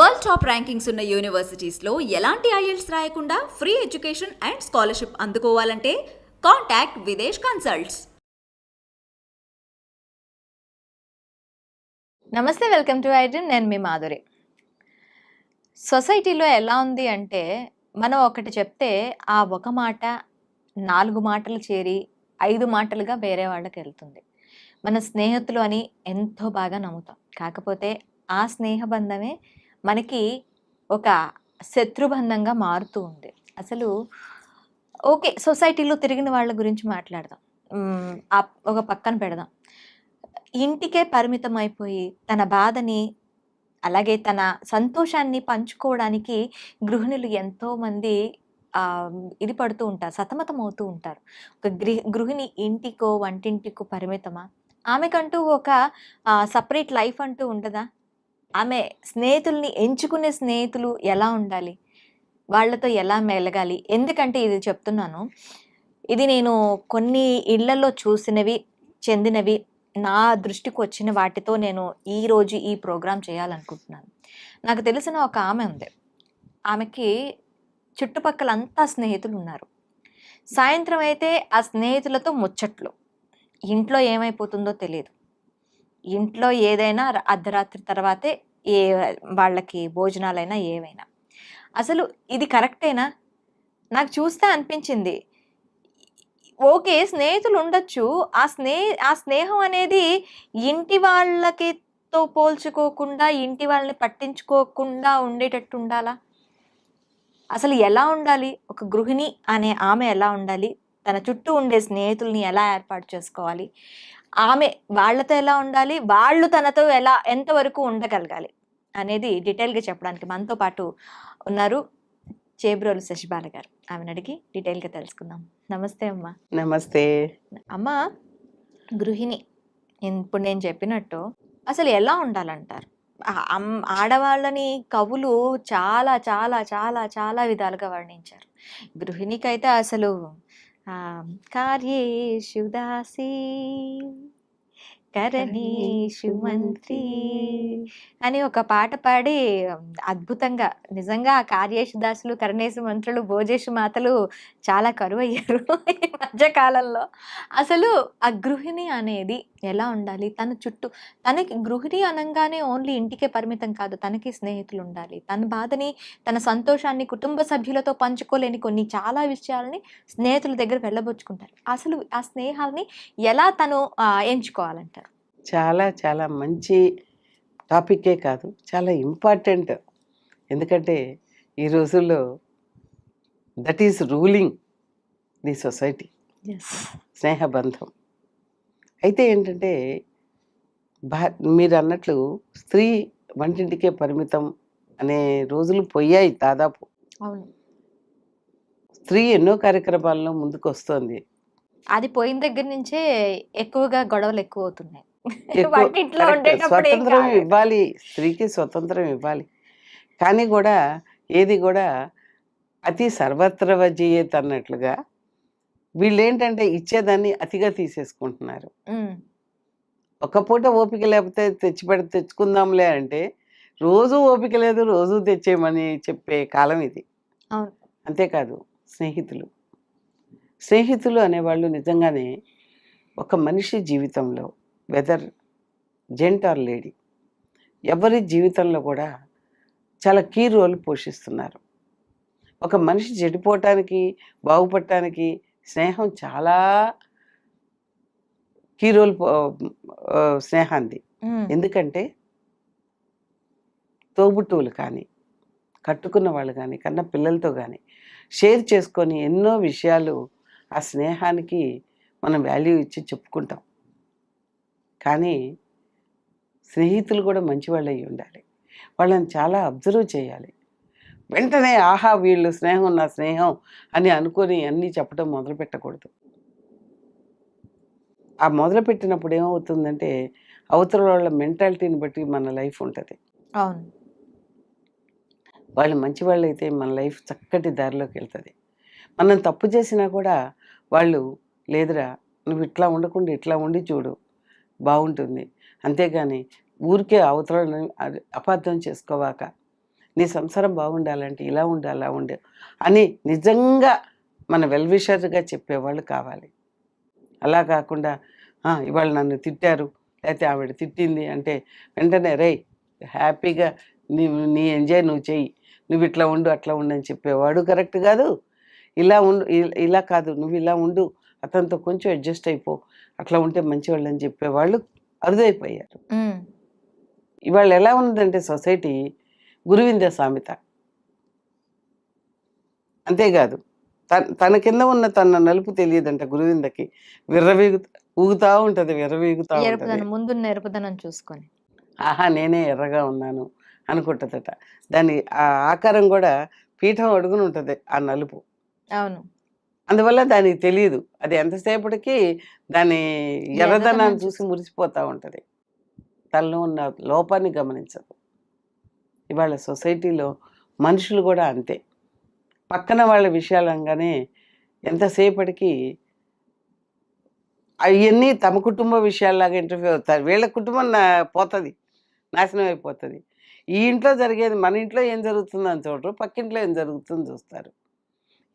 World top rankings ఉన్న యూనివర్సిటీస్లో ఎలాంటి IELTS రాయకుండా ఫ్రీ ఎడ్యుకేషన్ అండ్ స్కాలర్షిప్ అందుకోవాలంటే కాంటాక్ట్ విదేశ్ కన్సల్ట్స్. నమస్తే, వెల్కమ్ టు ఐడ్రీమ్. నేను మీ మాధురి. సొసైటీలో ఎలా ఉంది అంటే, మనం ఒకటి చెప్తే ఆ ఒక మాట 4 మాటలు చేరి 5 మాటలుగా వేరే వాళ్ళకి వెళ్తుంది. మన స్నేహితులు అని ఎంతో బాగా నమ్ముతాం. కాకపోతే ఆ స్నేహబంధమే మనకి ఒక శత్రుబంధంగా మారుతూ ఉంది. అసలు ఓకే, సొసైటీలో తిరిగిన వాళ్ళ గురించి మాట్లాడదాం. ఒక పక్కన పెడదాం. ఇంటికే పరిమితం అయిపోయి తన బాధని అలాగే తన సంతోషాన్ని పంచుకోవడానికి గృహిణులు ఎంతోమంది ఇది పడుతూ ఉంటారు, సతమతం అవుతూ ఉంటారు. ఒక గృహిణి ఇంటికో వంటింటికో పరిమితమా? ఆమెకంటూ ఒక సపరేట్ లైఫ్ అంటూ ఉండదా? ఆమె స్నేహితుల్ని ఎంచుకునే స్నేహితులు ఎలా ఉండాలి, వాళ్ళతో ఎలా మెలగాలి? ఎందుకంటే ఇది చెప్తున్నాను, ఇది నేను కొన్ని ఇళ్లలో చూసినవి, చెందినవి, నా దృష్టికి వచ్చిన వాటితో నేను ఈరోజు ఈ ప్రోగ్రాం చేయాలనుకుంటున్నాను. నాకు తెలిసిన ఒక ఆమె ఉంది. ఆమెకి చుట్టుపక్కల అంతా స్నేహితులు ఉన్నారు. సాయంత్రం అయితే ఆ స్నేహితులతో ముచ్చట్లు. ఇంట్లో ఏమైపోతుందో తెలియదు. ఇంట్లో ఏదైనా అర్ధరాత్రి తర్వాతే వాళ్ళకి భోజనాలైనా ఏవైనా. అసలు ఇది కరెక్టేనా? నాకు చూస్తే అనిపించింది, ఓకే, స్నేహితులు ఉండొచ్చు. ఆ స్నేహం అనేది ఇంటి వాళ్ళకితో పోల్చుకోకుండా, ఇంటి వాళ్ళని పట్టించుకోకుండా ఉండేటట్టు ఉండాలా? అసలు ఎలా ఉండాలి? ఒక గృహిణి అనే ఆమె ఎలా ఉండాలి? తన చుట్టూ ఉండే స్నేహితుల్ని ఎలా ఏర్పాటు చేసుకోవాలి? ఆమె వాళ్ళతో ఎలా ఉండాలి? వాళ్ళు తనతో ఎంతవరకు ఉండగలగాలి అనేది డీటెయిల్గా చెప్పడానికి మనతో పాటు ఉన్నారు చేబ్రోలు శశిబాల గారు. ఆమెను అడిగి డీటెయిల్గా తెలుసుకుందాం. నమస్తే అమ్మా. నమస్తే అమ్మా. గృహిణి ఇప్పుడు నేను చెప్పినట్టు అసలు ఎలా ఉండాలంటారు? ఆడవాళ్ళని కవులు చాలా చాలా చాలా చాలా విధాలుగా వర్ణించారు. గృహిణికైతే అసలు కార్యేషు దాసి కరణేషు మంత్రి అని ఒక పాట పాడి అద్భుతంగా, నిజంగా ఆ కార్యేషు దాసులు, కరణేశు మంత్రులు, భోజేషు మాతలు చాలా కరువు అయ్యారు ఈ మధ్యకాలంలో. అసలు ఆ గృహిణి అనేది ఎలా ఉండాలి? తన చుట్టూ, తనకి గృహిణి అనగానే ఓన్లీ ఇంటికే పరిమితం కాదు, తనకి స్నేహితులు ఉండాలి. తన బాధని, తన సంతోషాన్ని కుటుంబ సభ్యులతో పంచుకోలేని కొన్ని చాలా విషయాలని స్నేహితుల దగ్గర వెళ్ళబుచ్చుకుంటారు. అసలు ఆ స్నేహాలని ఎలా తను ఎంచుకోవాలంటారు? చాలా చాలా మంచి టాపికే కాదు, చాలా ఇంపార్టెంట్. ఎందుకంటే ఈ రోజుల్లో that is ruling the society, స్నేహబంధం. అయితే ఏంటంటే మీరు అన్నట్లు స్త్రీ వంటింటికే పరిమితం అనే రోజులు పోయాయి దాదాపు. అవును, స్త్రీ ఎన్నో కార్యక్రమాల్లో ముందుకు వస్తుంది. అది పోయిన దగ్గర నుంచే ఎక్కువగా గొడవలు ఎక్కువ అవుతున్నాయి. స్వతంత్రం ఇవ్వాలి, స్త్రీకి స్వతంత్రం ఇవ్వాలి. కానీ కూడా ఏది కూడా అతి సర్వత్ర వజీయత్ అన్నట్లుగా వీళ్ళు ఏంటంటే ఇచ్చేదాన్ని అతిగా తీసేసుకుంటున్నారు. ఒక పూట ఓపిక లేకపోతే తెచ్చుకుందాంలే అంటే, రోజు ఓపిక లేదు, రోజు తెచ్చేయమని చెప్పే కాలం ఇది. అంతేకాదు, స్నేహితులు అనేవాళ్ళు నిజంగానే ఒక మనిషి జీవితంలో, వెదర్ జెంట్ ఆర్ లేడీ, ఎవరి జీవితంలో కూడా చాలా కీ రోల్ పోషిస్తున్నారు. ఒక మనిషి చెడిపోవటానికి, బాగుపడటానికి స్నేహం చాలా కీ రోల్ స్నేహాన్ని. ఎందుకంటే తోబుట్టువులు కానీ, కట్టుకున్న వాళ్ళు కానీ, కన్న పిల్లలతో కానీ షేర్ చేసుకొని ఎన్నో విషయాలు ఆ స్నేహానికి మనం వాల్యూ ఇచ్చి చెప్పుకుంటాం. కానీ స్నేహితులు కూడా మంచివాళ్ళు అయి ఉండాలి. వాళ్ళని చాలా అబ్జర్వ్ చేయాలి. వెంటనే ఆహా వీళ్ళు స్నేహం, నా స్నేహం అని అనుకొని అన్నీ చెప్పడం మొదలు పెట్టకూడదు. ఆ మొదలుపెట్టినప్పుడు ఏమవుతుందంటే అవతల వాళ్ళ మెంటాలిటీని బట్టి మన లైఫ్ ఉంటుంది. అవును, వాళ్ళు మంచి వాళ్ళు అయితే మన లైఫ్ చక్కటి దారిలోకి వెళ్తుంది. మనం తప్పు చేసినా కూడా వాళ్ళు, లేదురా నువ్వు ఇట్లా ఉండకుండా ఇట్లా ఉండి చూడు బాగుంటుంది, అంతేగాని ఊరికే అవతలని అపార్థం చేసుకోవాక నీ సంసారం బాగుండాలంటే ఇలా ఉండు అలా ఉండు అని నిజంగా మన వెల్విషర్గా చెప్పేవాళ్ళు కావాలి. అలా కాకుండా ఇవాళ నన్ను తిట్టారు లేకపోతే ఆవిడ తిట్టింది అంటే వెంటనే రేయ్ హ్యాపీగా నీ ఎంజాయ్ నువ్వు చెయ్యి, నువ్వు ఇట్లా ఉండు అట్లా ఉండు అని చెప్పేవాడు కరెక్ట్ కాదు. ఇలా ఉండు ఇలా కాదు నువ్వు ఇలా ఉండు, అతనితో కొంచెం అడ్జస్ట్ అయిపో, అట్లా ఉంటే మంచివాళ్ళు అని చెప్పేవాళ్ళు అరుదైపోయారు. ఇవాళ ఎలా ఉందంటే సొసైటీ గురువింద సామెత. అంతేకాదు తన కింద ఉన్న తన నలుపు తెలియదంట గురువిందకి, ఊగుతా ఉంటుంది, విర్రవీగుతా ఉంటుంది. ఎరుపుదనం ముందున్న ఎరుపుదనం చూసుకొని ఆహా నేనే ఎర్రగా ఉన్నాను అనుకుంటుందట. దాని ఆ ఆకారం కూడా పీఠం అడుగుని ఉంటుంది ఆ నలుపు. అవును. అందువల్ల దానికి తెలియదు, అది ఎంతసేపటికి దాని ఎర్రదనాన్ని చూసి మురిసిపోతూ ఉంటుంది, తనలో ఉన్న లోపాన్ని గమనించదు. ఇవాళ సొసైటీలో మనుషులు కూడా అంతే, పక్కన వాళ్ళ విషయాలంగానే ఎంతసేపటికి అవన్నీ తమ కుటుంబ విషయాల్లాగా ఇంటర్వ్యూ అవుతారు. వీళ్ళ కుటుంబం పోతుంది, నాశనం అయిపోతుంది. ఈ ఇంట్లో జరిగేది మన ఇంట్లో ఏం జరుగుతుందని చూడరు, పక్కింట్లో ఏం జరుగుతుందని చూస్తారు.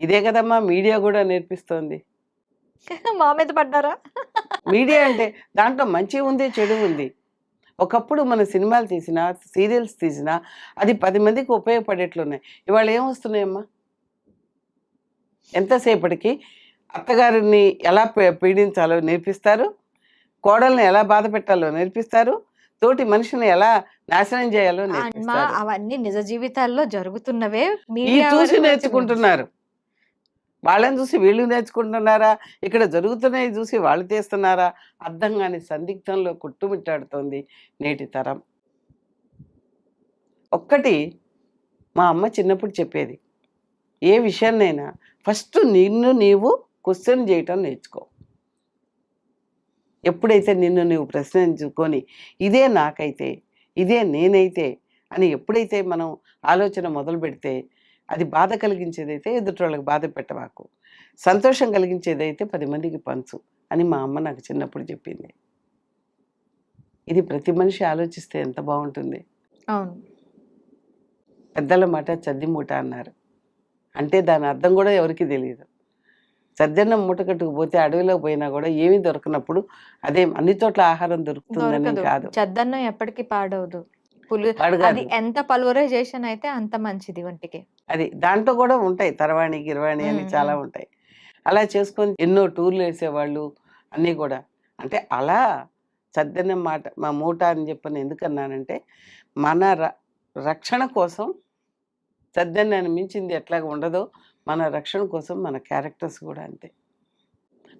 ఇదే కదమ్మా మీడియా కూడా నేర్పిస్తోంది. మా మీద పడ్డారా? మీడియా అంటే దాంట్లో మంచి ఉంది చెడు ఉంది. ఒకప్పుడు మన సినిమాలు తీసినా సీరియల్స్ తీసినా అది 10 మందికి ఉపయోగపడేట్లున్నాయి. ఇవాళ ఏమొస్తున్నాయమ్మా, ఎంతసేపటికి అత్తగారిని ఎలా పీడించాలో నేర్పిస్తారు, కోడల్ని ఎలా బాధ పెట్టాలో నేర్పిస్తారు, తోటి మనిషిని ఎలా నాశనం చేయాలో నేర్పిస్తారు. అవన్నీ నిజ జీవితాల్లో జరుగుతున్నవే ఈ చూసి నేర్చుకుంటున్నారు. వాళ్ళని చూసి వీళ్ళు నేర్చుకుంటున్నారా, ఇక్కడ జరుగుతున్నాయి చూసి వాళ్ళు తీస్తున్నారా, అర్థం కాని సందిగ్ధంలో కొట్టుమిట్టాడుతోంది నేటి తరం. ఒక్కటి మా అమ్మ చిన్నప్పుడు చెప్పేది, ఏ విషయాన్నైనా ఫస్ట్ నిన్ను నీవు క్వశ్చన్ చేయటం నేర్చుకో. ఎప్పుడైతే నిన్ను నీవు ప్రశ్నించుకొని ఇదే నాకైతే, ఇదే నేనైతే అని ఎప్పుడైతే మనం ఆలోచన మొదలు పెడితే, అది బాధ కలిగించేదైతే ఎదుటి బాధ పెట్టవాకు, సంతోషం కలిగించేదైతే 10 మందికి పంచు అని మా అమ్మ నాకు చిన్నప్పుడు చెప్పింది. ఇది ప్రతి మనిషి ఆలోచిస్తే ఎంత బాగుంటుంది. అవును. పెద్దల మాట చద్ది మూట అన్నారు, అంటే దాని అర్థం కూడా ఎవరికి తెలియదు. సద్దన్నం మూట కట్టుకుపోతే అడవిలో పోయినా కూడా ఏమీ దొరకనప్పుడు అదే అన్ని చోట్ల ఆహారం దొరుకుతుందని కాదు. చద్దన్నం ఎప్పటికీ పాడవదు. అది ఎంత పల్వరైజేషన్ అయితే అంత మంచిది ఒంటికి. అది దాంట్లో కూడా ఉంటాయి తరవాణి గిరవాణి అని చాలా ఉంటాయి. అలా చేసుకొని ఎన్నో టూర్లు వేసేవాళ్ళు అన్నీ కూడా. అంటే అలా చద్దన్నం మా మూట అని చెప్పని ఎందుకన్నానంటే, మన రక్షణ కోసం చద్దన్నాన్ని మించింది ఎట్లాగా ఉండదో, మన రక్షణ కోసం మన క్యారెక్టర్స్ కూడా అంతే.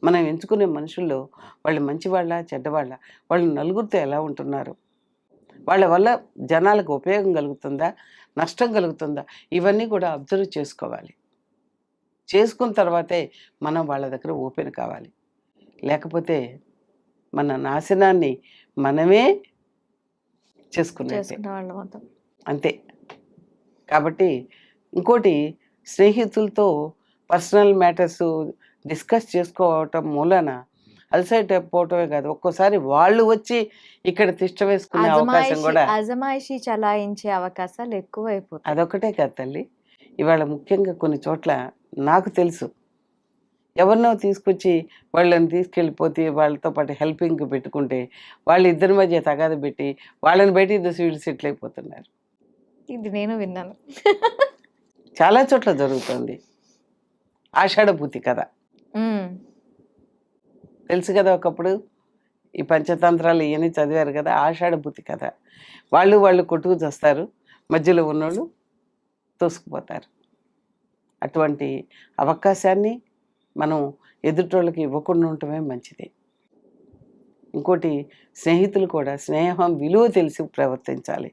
మనం ఎంచుకునే మనుషుల్లో వాళ్ళు మంచివాళ్ళ చెడ్డవాళ్ళ, వాళ్ళు నలుగురితో ఎలా ఉంటున్నారు, వాళ్ళ వల్ల జనాలకు ఉపయోగం కలుగుతుందా నష్టం కలుగుతుందా, ఇవన్నీ కూడా అబ్జర్వ్ చేసుకోవాలి. చేసుకున్న తర్వాతే మనం వాళ్ళ దగ్గర ఓపెన్ కావాలి. లేకపోతే మన నాశనాన్ని మనమే చేసుకున్నట్టే అంతే. కాబట్టి ఇంకోటి, స్నేహితులతో పర్సనల్ మ్యాటర్స్ డిస్కస్ చేసుకోవటం మూలన అలసైట్ అయిపోవటమే కాదు, ఒక్కోసారి వాళ్ళు వచ్చి ఇక్కడ తిష్ట వేసుకునే అవకాశం కూడా, అజమాయిషీ చలాయించే అవకాశాలు ఎక్కువ అయిపోతాయి. అదొకటే కాదు తల్లి, ఇవాళ ముఖ్యంగా కొన్ని చోట్ల నాకు తెలుసు, ఎవరినో తీసుకొచ్చి వాళ్ళని తీసుకెళ్ళిపోతే వాళ్ళతో పాటు హెల్పింగ్ పెట్టుకుంటే వాళ్ళు ఇద్దరి మధ్య తగాద పెట్టి వాళ్ళని బయటికి దోసి వీళ్ళు సెటిల్ అయిపోతున్నారు. ఇది నేను విన్నాను, చాలా చోట్ల జరుగుతుంది. ఆషాఢభూతి కథ తెలుసు కదా, ఒకప్పుడు ఈ పంచతంత్రాలు ఇవన్నీ చదివారు కదా. ఆషాఢభూతి కథ, వాళ్ళు కొట్టుకు చేస్తారు, మధ్యలో ఉన్నోళ్ళు తోసుకుపోతారు. అటువంటి అవకాశాన్ని మనం ఎదుటోళ్ళకి ఇవ్వకుండా ఉండటమే మంచిది. ఇంకోటి, స్నేహితులు కూడా స్నేహం విలువ తెలిసి ప్రవర్తించాలి.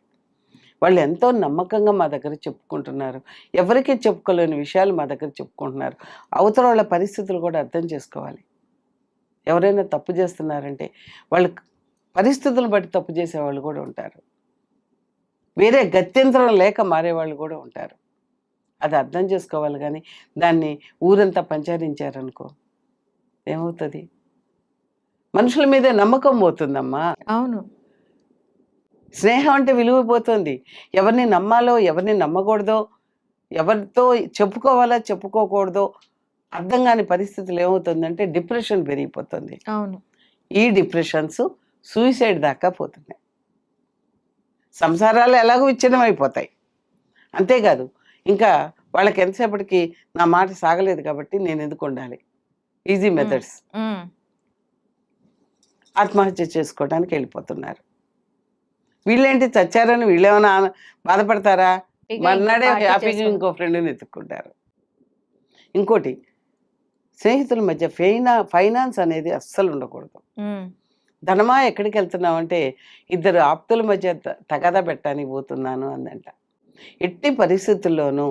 వాళ్ళు ఎంతో నమ్మకంగా మా దగ్గర చెప్పుకుంటున్నారు, ఎవరికీ చెప్పుకోలేని విషయాలు మా దగ్గర చెప్పుకుంటున్నారు. అవతల వాళ్ళ పరిస్థితులు కూడా అర్థం చేసుకోవాలి. ఎవరైనా తప్పు చేస్తున్నారంటే వాళ్ళ పరిస్థితులను బట్టి తప్పు చేసేవాళ్ళు కూడా ఉంటారు, వేరే గత్యంతరం లేక మారేవాళ్ళు కూడా ఉంటారు. అది అర్థం చేసుకోవాలి. కానీ దాన్ని ఊరంతా పంచారించారనుకో ఏమవుతుంది, మనుషుల మీదే నమ్మకం పోతుందమ్మా. అవును, స్నేహం అంటే విలువైపోతుంది. ఎవరిని నమ్మాలో, ఎవరిని నమ్మకూడదో, ఎవరితో చెప్పుకోవాలో, చెప్పుకోకూడదో అర్థం కాని పరిస్థితులు ఏమవుతుందంటే డిప్రెషన్ పెరిగిపోతుంది. అవును. ఈ డిప్రెషన్స్ సూసైడ్ దాకా పోతున్నాయి. సంసారాలు ఎలాగో విచ్ఛిన్నమైపోతాయి. అంతేకాదు ఇంకా వాళ్ళకి ఎంతసేపటికి నా మాట సాగలేదు కాబట్టి నేను ఎందుకు ఉండాలి, ఈజీ మెథడ్స్, ఉమ్. ఆత్మహత్య చేసుకోవడానికి వెళ్ళిపోతున్నారు. వీళ్ళేంటి చచ్చారని వీళ్ళేమైనా బాధపడతారా? ఇక మర్నాడే ఇంకో party హ్యాపీగా చేసుకుంటారు. ఇంకో ఫ్రెండ్ని ఎత్తుక్కుంటారు. ఇంకోటి, స్నేహితుల మధ్య ఫైనాన్స్ అనేది అస్సలు ఉండకూడదు. ఉమ్. ధనమా ఎక్కడికి వెళ్తున్నామంటే ఇద్దరు ఆప్తుల మధ్య తగాదా పెట్టడానికి పోతున్నాను అందంట. ఎట్టి పరిస్థితుల్లోనూ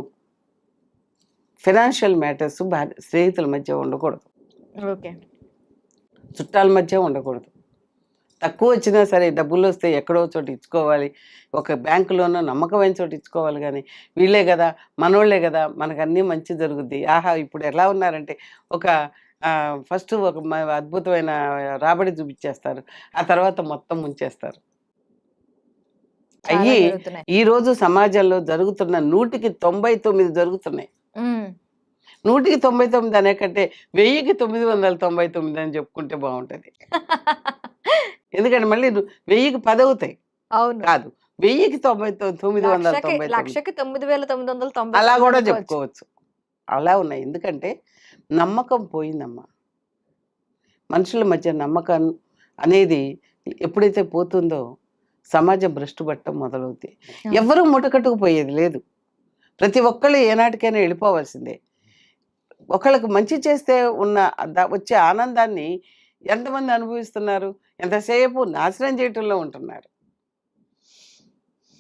ఫైనాన్షియల్ మ్యాటర్స్ స్నేహితుల మధ్య ఉండకూడదు, ఓకే. చుట్టాల మధ్య ఉండకూడదు. తక్కువ వచ్చినా సరే డబ్బులు వస్తే ఎక్కడో చోట ఇచ్చుకోవాలి, ఒక బ్యాంకులోనో నమ్మకమైన చోట ఇచ్చుకోవాలి. కానీ వీళ్ళే కదా, మనోళ్ళే కదా, మనకు అన్నీ మంచి జరుగుద్ది. ఆహా ఇప్పుడు ఎలా ఉన్నారంటే ఒక ఫస్ట్ ఒక అద్భుతమైన రాబడి చూపించేస్తారు, ఆ తర్వాత మొత్తం ముంచేస్తారు. చాలా అయ్యి జరుగుతున్నాయి. ఈరోజు సమాజంలో జరుగుతున్న 100కి 99 జరుగుతున్నాయి. ఉమ్. 100కి 99 అనే కంటే 1000కి 999 అని చెప్పుకుంటే బాగుంటుంది. ఎందుకంటే మళ్ళీ 1000కి 10 అవుతాయి అవును. కాదు, 1000కి 999 లక్షకి 9,990 అలా కూడా అనుకోవచ్చు. చెప్పుకోవచ్చు. అలా ఉన్నాయి. ఎందుకంటే నమ్మకం పోయిందమ్మా. మనుషుల మధ్య నమ్మకం అనేది ఎప్పుడైతే పోతుందో సమాజం భ్రష్టు పట్టడం మొదలవుతాయి. ఎవరు ముటకట్టుకుపోయేది లేదు. ప్రతి ఒక్కళ్ళు ఏనాటికైనా వెళ్ళిపోవాల్సిందే. ఒకళ్ళకి మంచి చేస్తే ఉన్న వచ్చే ఆనందాన్ని ఎంతమంది అనుభవిస్తున్నారు? ఎంతసేపు నాశనం చేయటంలో ఉంటున్నారు.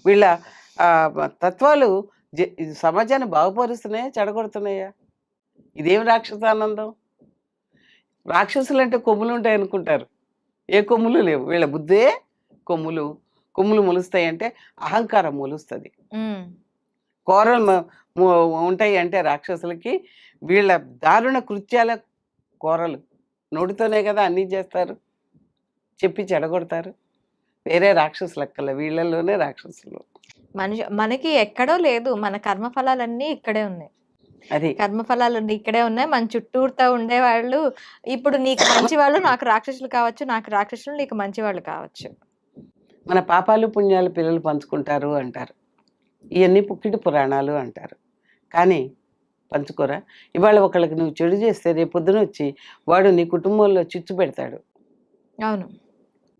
వీళ్ళ తత్వాలు సమాజాన్ని బాగుపరుస్తున్నాయా, చెడగొడుతున్నాయా? ఇదేం రాక్షసానందం? రాక్షసులు అంటే కొమ్ములు ఉంటాయి అనుకుంటారు, ఏ కొమ్ములు లేవు. వీళ్ళ బుద్ధే కొమ్ములు. కొమ్ములు మొలుస్తాయి అంటే అహంకారం మొలుస్తుంది. ఉమ్. కోరలు ఉంటాయి అంటే రాక్షసులకి వీళ్ళ దారుణ కృత్యాల కోరలు. నోటితోనే కదా అన్నీ చేస్తారు, చెప్పి చెడగొడతారు. వేరే రాక్షసులు అక్కల, వీళ్ళలోనే రాక్షసులు. మనకి ఎక్కడో లేదు, మన కర్మఫలాలన్నీ ఇక్కడే ఉన్నాయి. అది కర్మఫలాలు ఇక్కడే ఉన్నాయి. మన చుట్టూతా ఉండేవాళ్ళు ఇప్పుడు నీకు మంచి వాళ్ళు నాకు రాక్షసులు కావచ్చు, నాకు రాక్షసులు నీకు మంచి వాళ్ళు కావచ్చు. మన పాపాలు పుణ్యాలు పిల్లలు పంచుకుంటారు అంటారు. ఇవన్నీ పుక్కిటి పురాణాలు అంటారు. కానీ పంచుకోరా? ఇవాళ ఒకళ్ళకి నువ్వు చెడు చేస్తే రేపు పొద్దున వచ్చి వాడు నీ కుటుంబంలో చిచ్చు పెడతాడు. అవును.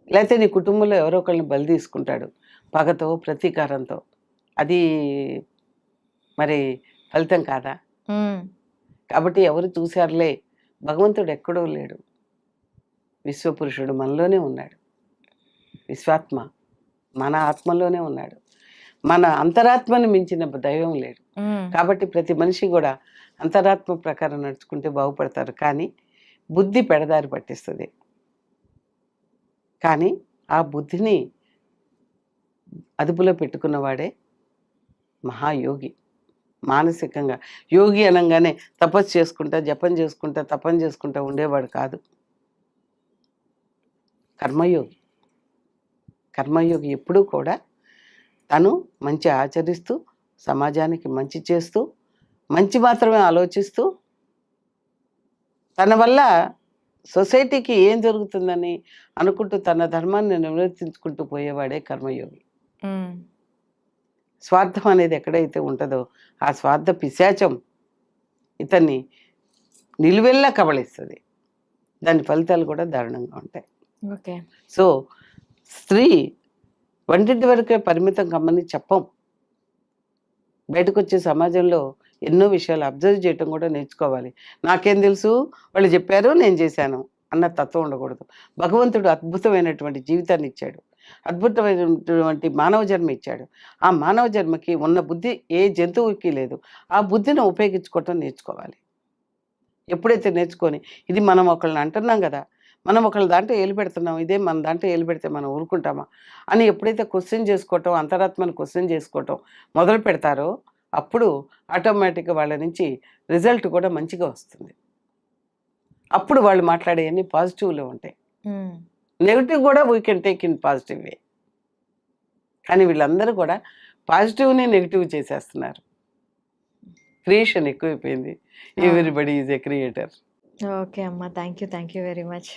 లేకపోతే నీ కుటుంబంలో ఎవరో ఒకళ్ళని బలి తీసుకుంటాడు, పగతో ప్రతీకారంతో. అది మరి ఫలితం కాదా? ఉమ్. కాబట్టి ఎవరు చూశారులే, భగవంతుడు ఎక్కడో లేడు, విశ్వపురుషుడు మనలోనే ఉన్నాడు. విశ్వాత్మ మన ఆత్మలోనే ఉన్నాడు. మన అంతరాత్మని మించిన దైవం లేడు. ఉమ్. కాబట్టి ప్రతి మనిషి కూడా అంతరాత్మ ప్రకారం నడుచుకుంటే బాగుపడతారు. కానీ బుద్ధి పెడదారి పట్టిస్తుంది. కానీ ఆ బుద్ధిని అదుపులో పెట్టుకున్నవాడే మహాయోగి. మానసికంగా యోగి అనగానే తపస్సు చేసుకుంటా, జపం చేసుకుంటా, తపం చేసుకుంటా ఉండేవాడు కాదు. కర్మయోగి. కర్మయోగి ఎప్పుడూ కూడా తను మంచి ఆచరిస్తూ, సమాజానికి మంచి చేస్తూ, మంచి మాత్రమే ఆలోచిస్తూ, తన వల్ల సొసైటీకి ఏం జరుగుతుందని అనుకుంటూ తన ధర్మాన్ని నిర్వర్తించుకుంటూ పోయేవాడే కర్మయోగి. ఉమ్. స్వార్థం అనేది ఎక్కడైతే ఉంటుందో ఆ స్వార్థ పిశాచం ఇతన్ని నిలువెల్లా కబళిస్తుంది. దాని ఫలితాలు కూడా దారుణంగా ఉంటాయి. ఓకే. సో స్త్రీ వంటింటి వరకే పరిమితం కమ్మని చెప్పం. బయటకు వచ్చే సమాజంలో ఎన్నో విషయాలు అబ్జర్వ్ చేయటం కూడా నేర్చుకోవాలి. నాకేం తెలుసు, వాళ్ళు చెప్పారు నేను చేశాను అన్న తత్వం ఉండకూడదు. భగవంతుడు అద్భుతమైనటువంటి జీవితాన్ని ఇచ్చాడు, అద్భుతమైనటువంటి మానవ జన్మ ఇచ్చాడు. ఆ మానవ జన్మకి ఉన్న బుద్ధి ఏ జంతువుకి లేదు. ఆ బుద్ధిని ఉపయోగించుకోవటం నేర్చుకోవాలి. ఎప్పుడైతే నేర్చుకొని ఇది మనం ఒకళ్ళని అంటున్నాం కదా, మనం ఒకళ్ళ దాంట్లో ఏలు పెడుతున్నాం, ఇదే మన దాంట్లో ఏలు పెడితే మనం ఊరుకుంటామా అని ఎప్పుడైతే క్వశ్చన్ చేసుకోవటం, అంతరాత్మను క్వశ్చన్ చేసుకోవటం మొదలు పెడతారో అప్పుడు ఆటోమేటిక్గా వాళ్ళ నుంచి రిజల్ట్ కూడా మంచిగా వస్తుంది. అప్పుడు వాళ్ళు మాట్లాడేవన్నీ పాజిటివ్లో ఉంటాయి. ఉమ్. నెగిటివ్ కూడా we can take in positive way. కానీ వీళ్ళందరూ కూడా పాజిటివ్ని నెగిటివ్ చేసేస్తున్నారు. క్రియేషన్ ఎక్కువైపోయింది. Everybody is a creator. Okay అమ్మ, థ్యాంక్ యూ వెరీ మచ్.